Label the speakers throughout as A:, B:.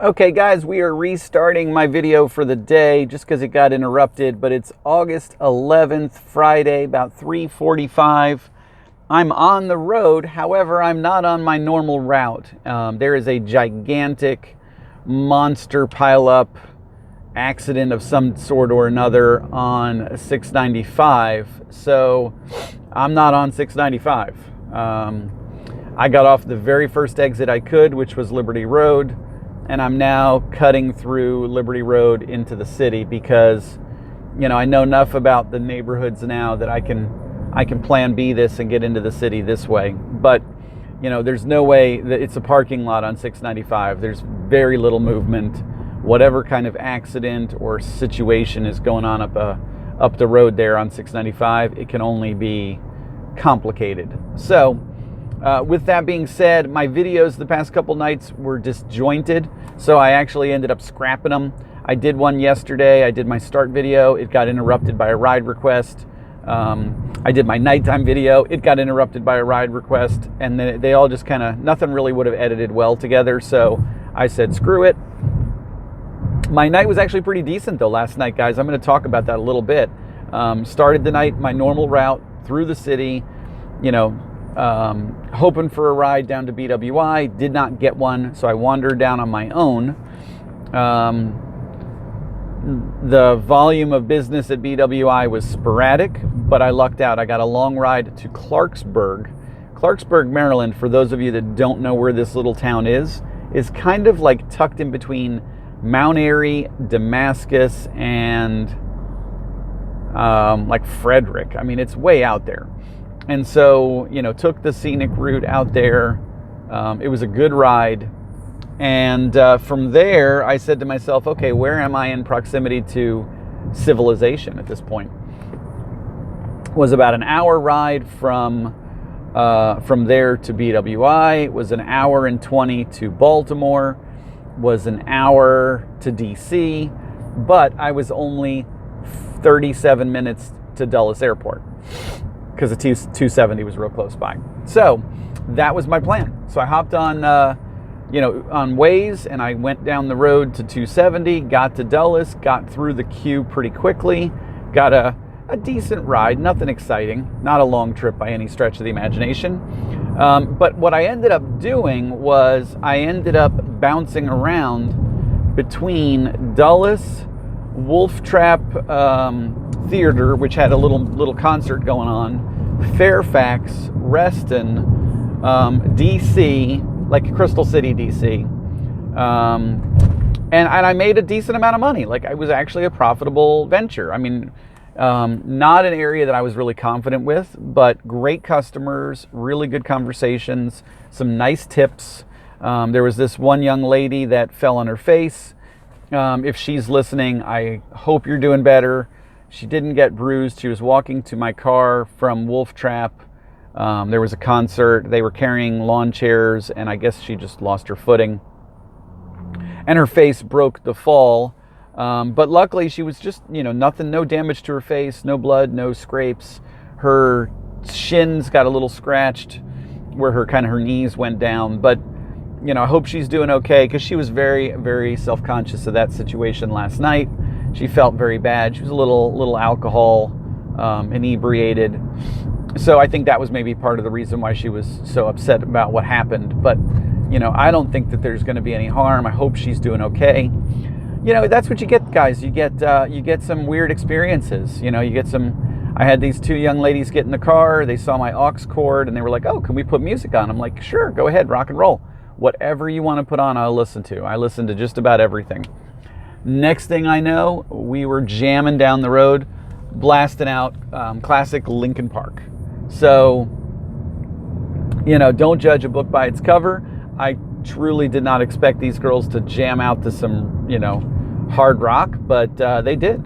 A: Okay guys, we are restarting my video for the day just because it got interrupted, but it's August 11th, Friday, about 3:45. I'm on the road, however, I'm not on my normal route. There is a gigantic monster pileup accident of some sort or another on 695, so I'm not on 695. I got off the very first exit I could, which was Liberty Road, and I'm now cutting through Liberty Road into the city because, I know enough about the neighborhoods now that I can plan B this and get into the city this way. But, there's no way that it's a parking lot on 695. There's very little movement. Whatever kind of accident or situation is going on up the road there on 695, it can only be complicated. So, with that being said, my videos the past couple nights were disjointed, so I actually ended up scrapping them. I did one yesterday. I did my start video. It got interrupted by a ride request. I did my nighttime video. It got interrupted by a ride request, and then they all just nothing really would have edited well together, so I said, screw it. My night was actually pretty decent, though, last night, guys. I'm going to talk about that a little bit. Started the night my normal route through the city, hoping for a ride down to BWI, did not get one, so I wandered down on my own. The volume of business at BWI was sporadic, but I lucked out. I got a long ride to Clarksburg. Clarksburg, Maryland, for those of you that don't know where this little town is kind of like tucked in between Mount Airy, Damascus, and like Frederick. I mean, it's way out there. And so, took the scenic route out there. It was a good ride. And from there, I said to myself, okay, where am I in proximity to civilization at this point? It was about an hour ride from there to BWI. It was an hour and 20 to Baltimore. Was an hour to DC. But I was only 37 minutes to Dulles Airport, because the 270 was real close by. So that was my plan. So I hopped on Waze, and I went down the road to 270, got to Dulles, got through the queue pretty quickly, got a decent ride, nothing exciting, not a long trip by any stretch of the imagination. But what I ended up doing was I ended up bouncing around between Dulles, Wolf Trap Theater, which had a little concert going on, Fairfax, Reston, DC, like Crystal City, DC, and I made a decent amount of money. Like, it was actually a profitable venture. I mean, not an area that I was really confident with, but great customers, really good conversations, some nice tips. There was this one young lady that fell on her face. If she's listening, I hope you're doing better. She didn't get bruised. She was walking to my car from Wolf Trap. There was a concert. They were carrying lawn chairs, and I guess she just lost her footing. And her face broke the fall. But luckily, she was just, nothing, no damage to her face, no blood, no scrapes. Her shins got a little scratched where her knees went down. But, I hope she's doing okay, because she was very, very self-conscious of that situation last night. She felt very bad. She was a little alcohol inebriated. So I think that was maybe part of the reason why she was so upset about what happened. But, I don't think that there's going to be any harm. I hope she's doing okay. That's what you get, guys. You get some weird experiences. I had these two young ladies get in the car. They saw my aux cord, and they were like, oh, can we put music on? I'm like, sure, go ahead, rock and roll. Whatever you want to put on, I'll listen to. I listen to just about everything. Next thing I know, we were jamming down the road, blasting out classic Linkin Park. So, don't judge a book by its cover. I truly did not expect these girls to jam out to some, hard rock, but they did.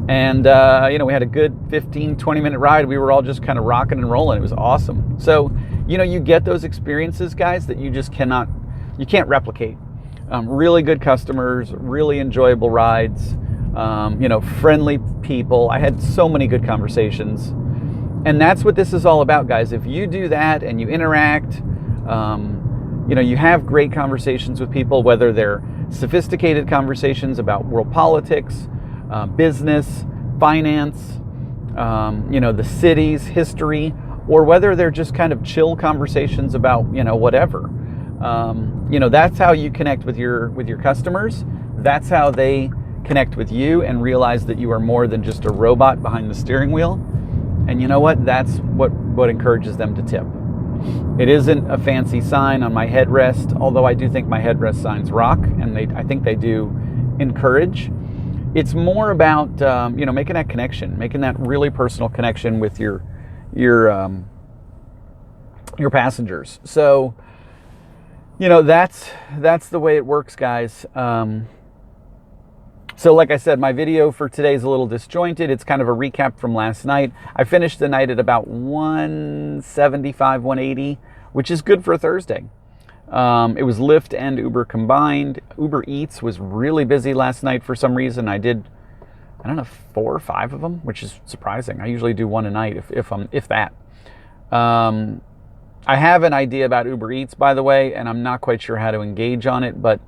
A: And, we had a good 15, 20-minute ride. We were all just kind of rocking and rolling. It was awesome. So, you get those experiences, guys, that you just can't replicate. Really good customers, really enjoyable rides, friendly people. I had so many good conversations. And that's what this is all about, guys. If you do that and you interact, you have great conversations with people, whether they're sophisticated conversations about world politics, business, finance, the city's history, or whether they're just kind of chill conversations about, whatever. That's how you connect with your customers. That's how they connect with you and realize that you are more than just a robot behind the steering wheel. And you know what? That's what encourages them to tip. It isn't a fancy sign on my headrest, although I do think my headrest signs rock, and I think they do encourage. It's more about making that connection, making that really personal connection with your passengers. So that's the way it works, guys. So like I said, my video for today is a little disjointed. It's kind of a recap from last night. I finished the night at about 175, 180, which is good for a Thursday. It was Lyft and Uber combined. Uber Eats was really busy last night for some reason. I did, 4 or 5 of them, which is surprising. I usually do one a night, if that. I have an idea about Uber Eats, by the way, and I'm not quite sure how to engage on it, but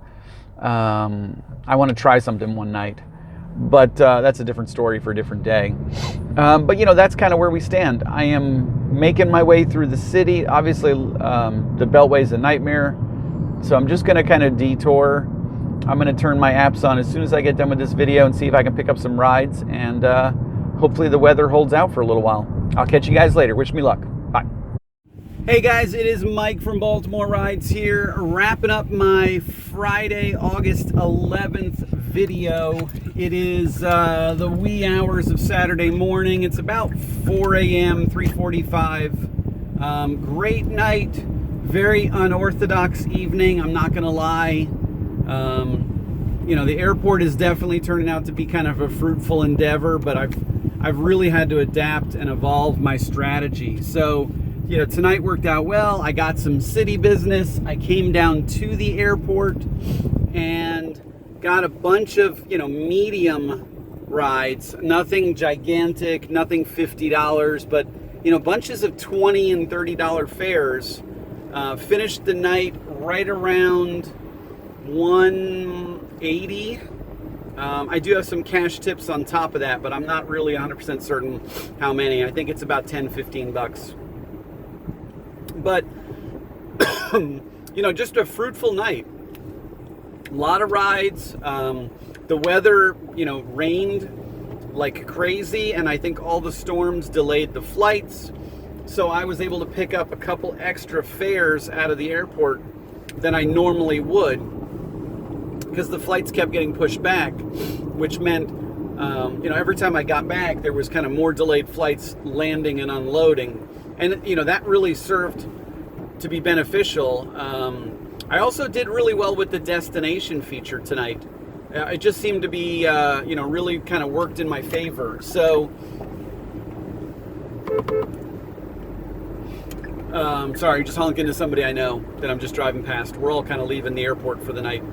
A: I want to try something one night. But that's a different story for a different day. But that's kind of where we stand. I am making my way through the city. Obviously, the Beltway's a nightmare, so I'm just going to kind of detour. I'm going to turn my apps on as soon as I get done with this video and see if I can pick up some rides, and hopefully the weather holds out for a little while. I'll catch you guys later. Wish me luck. Bye. Hey guys, it is Mike from Baltimore Rides here, wrapping up my Friday, August 11th video. It is the wee hours of Saturday morning. It's about 4 a.m., 3:45. Great night, very unorthodox evening, I'm not gonna lie. The airport is definitely turning out to be kind of a fruitful endeavor, but I've really had to adapt and evolve my strategy. So tonight worked out well. I got some city business. I came down to the airport and got a bunch of, medium rides. Nothing gigantic, nothing $50, but, bunches of $20 and $30 fares. Finished the night right around 180. I do have some cash tips on top of that, but I'm not really 100% certain how many. I think it's about 10, 15 bucks. But, just a fruitful night. A lot of rides. The weather, rained like crazy, and I think all the storms delayed the flights. So I was able to pick up a couple extra fares out of the airport than I normally would, because the flights kept getting pushed back, which meant, every time I got back, there was kind of more delayed flights landing and unloading. And, that really served to be beneficial. I also did really well with the destination feature tonight. It just seemed to be, really kind of worked in my favor. So, sorry, just honking to somebody I know that I'm just driving past. We're all kind of leaving the airport for the night.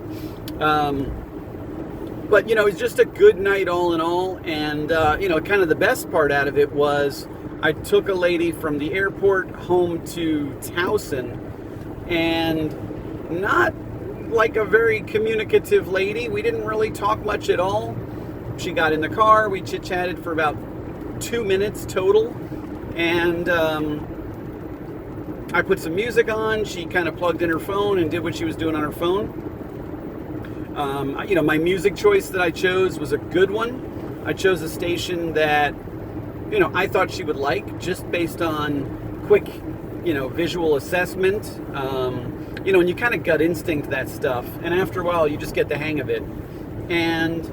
A: But, it's just a good night all in all. And, kind of the best part out of it was I took a lady from the airport home to Towson, and not like a very communicative lady. We didn't really talk much at all. She got in the car, we chit-chatted for about 2 minutes total, and I put some music on. She kind of plugged in her phone and did what she was doing on her phone. My music choice that I chose was a good one. I chose a station that I thought she would like, just based on quick, visual assessment. And you kind of gut instinct that stuff. And after a while, you just get the hang of it. And,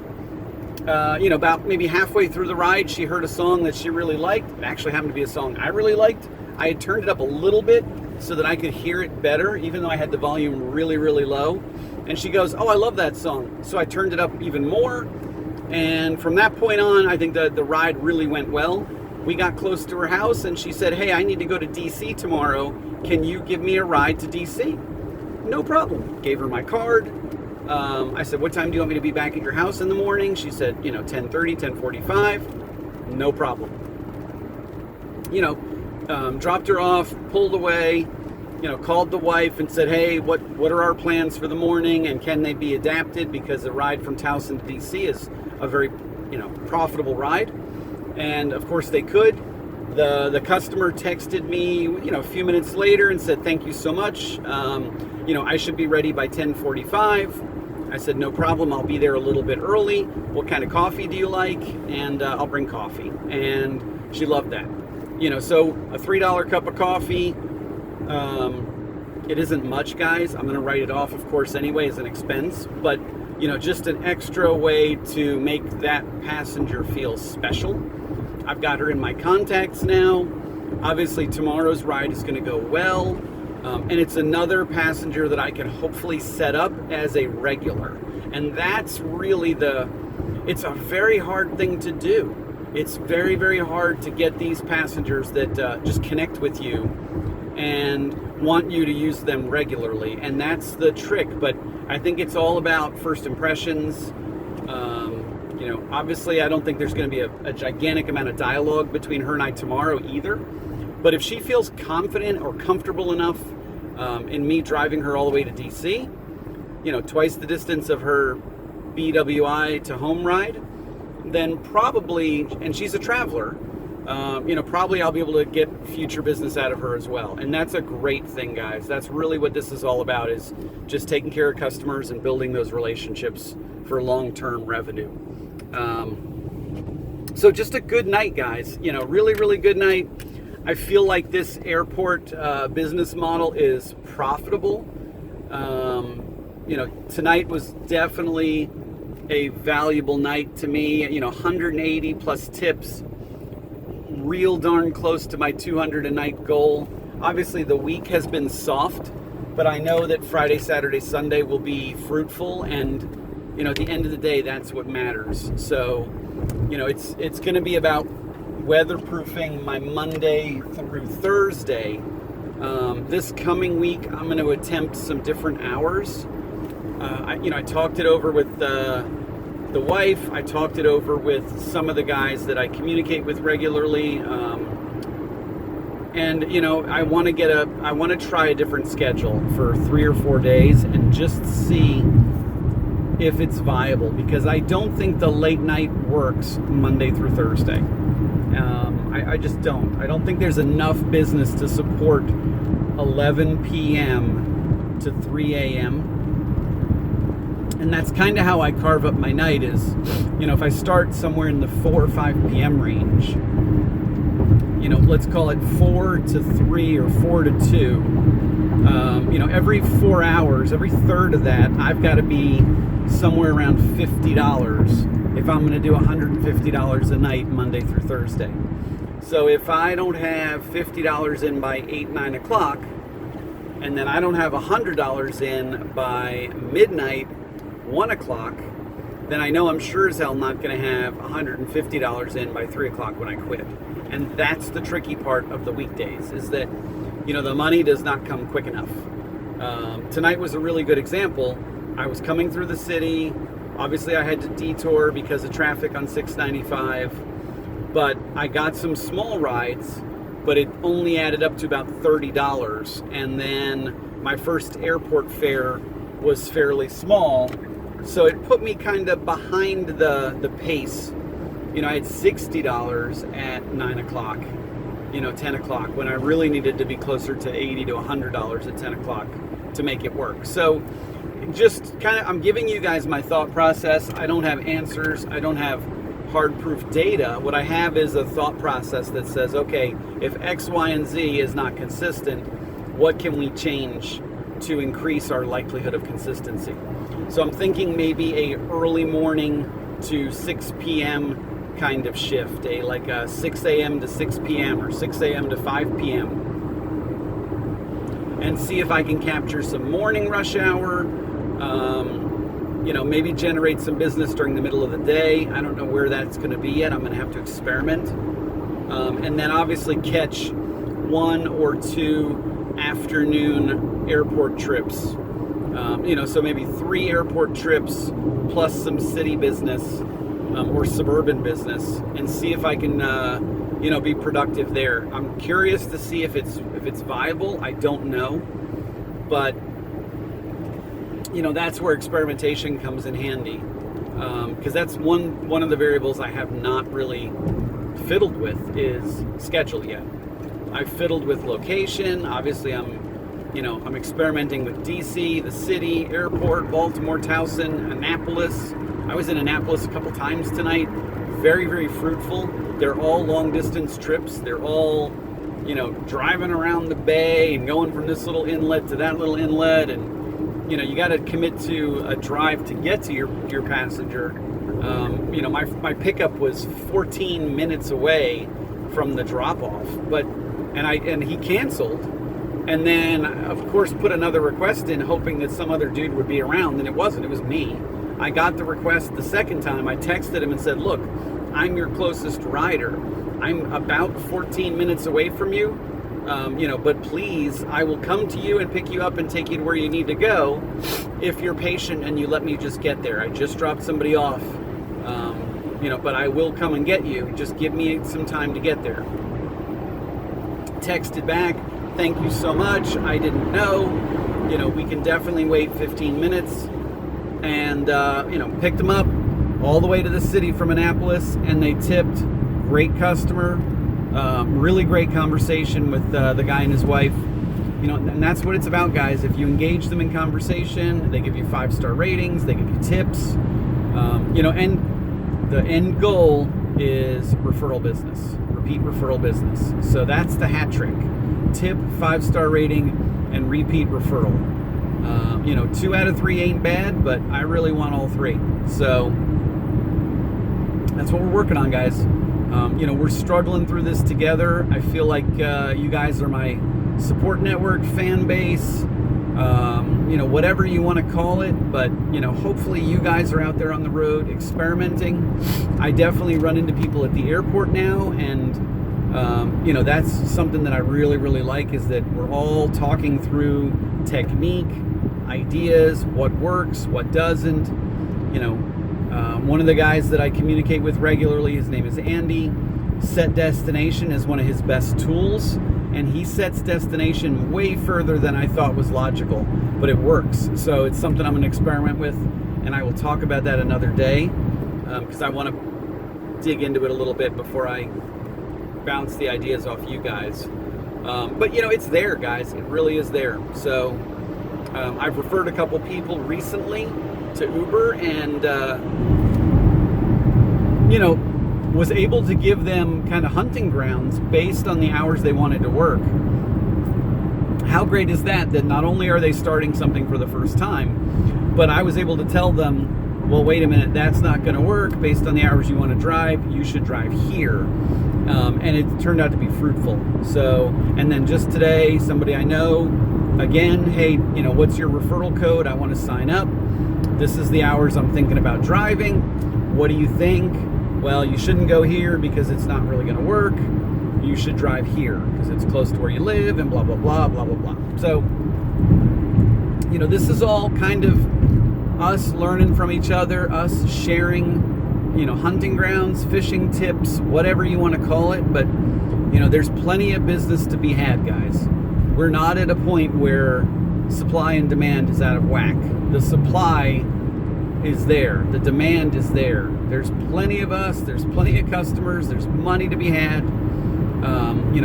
A: about maybe halfway through the ride, she heard a song that she really liked. It actually happened to be a song I really liked. I had turned it up a little bit so that I could hear it better, even though I had the volume really, really low. And she goes, "Oh, I love that song." So I turned it up even more. And from that point on, I think the ride really went well. We got close to her house, and she said, "Hey, I need to go to DC tomorrow. Can you give me a ride to DC?" No problem. Gave her my card. I said, "What time do you want me to be back at your house in the morning?" She said, 10:30, 10:45. No problem. Dropped her off, pulled away, called the wife and said, hey, what are our plans for the morning, and can they be adapted, because the ride from Towson to DC is a very profitable ride. And of course they could. The customer texted me a few minutes later and said, thank you so much. I should be ready by 10:45. I said, no problem, I'll be there a little bit early. What kind of coffee do you like? And I'll bring coffee. And she loved that. So a $3 cup of coffee, it isn't much, guys. I'm gonna write it off, of course, anyway, as an expense, but just an extra way to make that passenger feel special. I've got her in my contacts now. Obviously tomorrow's ride is gonna go well. And it's another passenger that I can hopefully set up as a regular. And that's really it's a very hard thing to do. It's very, very hard to get these passengers that just connect with you and want you to use them regularly. And that's the trick. But I think it's all about first impressions. Obviously I don't think there's going to be a gigantic amount of dialogue between her and I tomorrow either. But if she feels confident or comfortable enough in me driving her all the way to DC, twice the distance of her BWI to home ride, then probably, and she's a traveler, probably I'll be able to get future business out of her as well. And that's a great thing, guys. That's really what this is all about, is just taking care of customers and building those relationships for long-term revenue. So just a good night, guys. Really, really good night. I feel like this airport business model is profitable. Tonight was definitely a valuable night to me. 180 plus tips, real darn close to my 200 a night goal. Obviously the week has been soft, but I know that Friday, Saturday, Sunday will be fruitful, and at the end of the day, that's what matters. So it's going to be about weatherproofing my Monday through Thursday. This coming week, I'm going to attempt some different hours. I talked it over with the wife. I talked it over with some of the guys that I communicate with regularly. And I want to try a different schedule for 3 or 4 days and just see if it's viable, because I don't think the late night works Monday through Thursday. I just don't. I don't think there's enough business to support 11 p.m. to 3 a.m. And that's kind of how I carve up my night is, if I start somewhere in the 4 or 5 p.m. range, let's call it 4 to 3 or 4 to 2, every 4 hours, every third of that, I've got to be somewhere around $50 if I'm going to do $150 a night Monday through Thursday. So if I don't have $50 in by 8, 9 o'clock, and then I don't have $100 in by midnight, 1 o'clock, then I know I'm sure as hell not going to have $150 in by 3 o'clock when I quit. And that's the tricky part of the weekdays, is that, the money does not come quick enough. Tonight was a really good example. I was coming through the city. Obviously, I had to detour because of traffic on 695, but I got some small rides, but it only added up to about $30. And then my first airport fare was fairly small, so it put me kind of behind the pace. I had $60 at 9 o'clock, 10 o'clock, when I really needed to be closer to $80 to $100 at 10 o'clock to make it work. So just I'm giving you guys my thought process. I don't have answers. I don't have hard proof data. What I have is a thought process that says, okay, if X, Y, and Z is not consistent, what can we change to increase our likelihood of consistency? So I'm thinking maybe a early morning to 6 p.m. kind of shift, like a 6 a.m. to 6 p.m. or 6 a.m. to 5 p.m. and see if I can capture some morning rush hour, maybe generate some business during the middle of the day. I don't know where that's going to be yet. I'm going to have to experiment. And then obviously catch 1 or 2 afternoon airport trips. So maybe 3 airport trips plus some city business or suburban business, and see if I can be productive there. I'm curious to see if it's viable. I don't know, but that's where experimentation comes in handy, because that's one of the variables I have not really fiddled with is schedule yet. I've fiddled with location. Obviously, I'm experimenting with DC, the city, airport, Baltimore, Towson, Annapolis. I was in Annapolis a couple times tonight. Very, very fruitful. They're all long distance trips. They're all, driving around the bay and going from this little inlet to that little inlet. And, you got to commit to a drive to get to your passenger. My pickup was 14 minutes away from the drop off, and he canceled. And then, of course, put another request in, hoping that some other dude would be around, and it wasn't. It was me. I got the request the second time. I texted him and said, look, I'm your closest rider. I'm about 14 minutes away from you, but please, I will come to you and pick you up and take you to where you need to go if you're patient and you let me just get there. I just dropped somebody off, but I will come and get you. Just give me some time to get there. Texted back, thank you so much. I didn't know. We can definitely wait 15 minutes. And, picked them up all the way to the city from Annapolis, and they tipped. Great customer. Really great conversation with the guy and his wife. And that's what it's about, guys. If you engage them in conversation, they give you 5-star ratings, they give you tips. And the end goal is referral business, repeat referral business. So that's the hat trick. Tip, 5-star rating, and repeat referral. 2 out of 3 ain't bad, but I really want all 3. So that's what we're working on, guys. We're struggling through this together. I feel like you guys are my support network, fan base, whatever you want to call it. But, hopefully you guys are out there on the road experimenting. I definitely run into people at the airport now, and that's something that I really, really like, is that we're all talking through technique, ideas, what works, what doesn't. One of the guys that I communicate with regularly, his name is Andy. Set destination is one of his best tools, and he sets destination way further than I thought was logical, but it works. So it's something I'm going to experiment with, and I will talk about that another day, because I want to dig into it a little bit before I bounce the ideas off you guys. But it's there, guys. It really is there. So I've referred a couple people recently to Uber, and was able to give them kind of hunting grounds based on the hours they wanted to work. How great is that not only are they starting something for the first time, but I was able to tell them, well, wait a minute, that's not going to work based on the hours you want to drive. You should drive here. And it turned out to be fruitful. So, and then just today, somebody I know, again, hey, what's your referral code? I want to sign up. This is the hours I'm thinking about driving. What do you think? Well, you shouldn't go here because it's not really going to work. You should drive here because it's close to where you live, and blah, blah, blah, blah, blah, blah. So, this is all kind of us learning from each other, us sharing, hunting grounds, fishing tips, whatever you want to call it. But, there's plenty of business to be had, guys. We're not at a point where supply and demand is out of whack. The supply is there. The demand is there. There's plenty of us. There's plenty of customers. There's money to be had.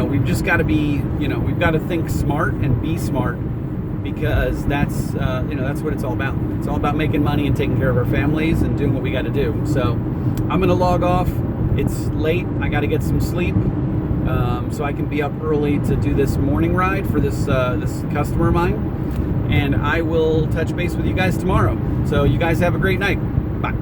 A: We've just got to be, we've got to think smart and be smart, because that's what it's all about. It's all about making money and taking care of our families and doing what we got to do. So I'm going to log off. It's late. I got to get some sleep, so I can be up early to do this morning ride for this customer of mine. And I will touch base with you guys tomorrow. So you guys have a great night. Bye.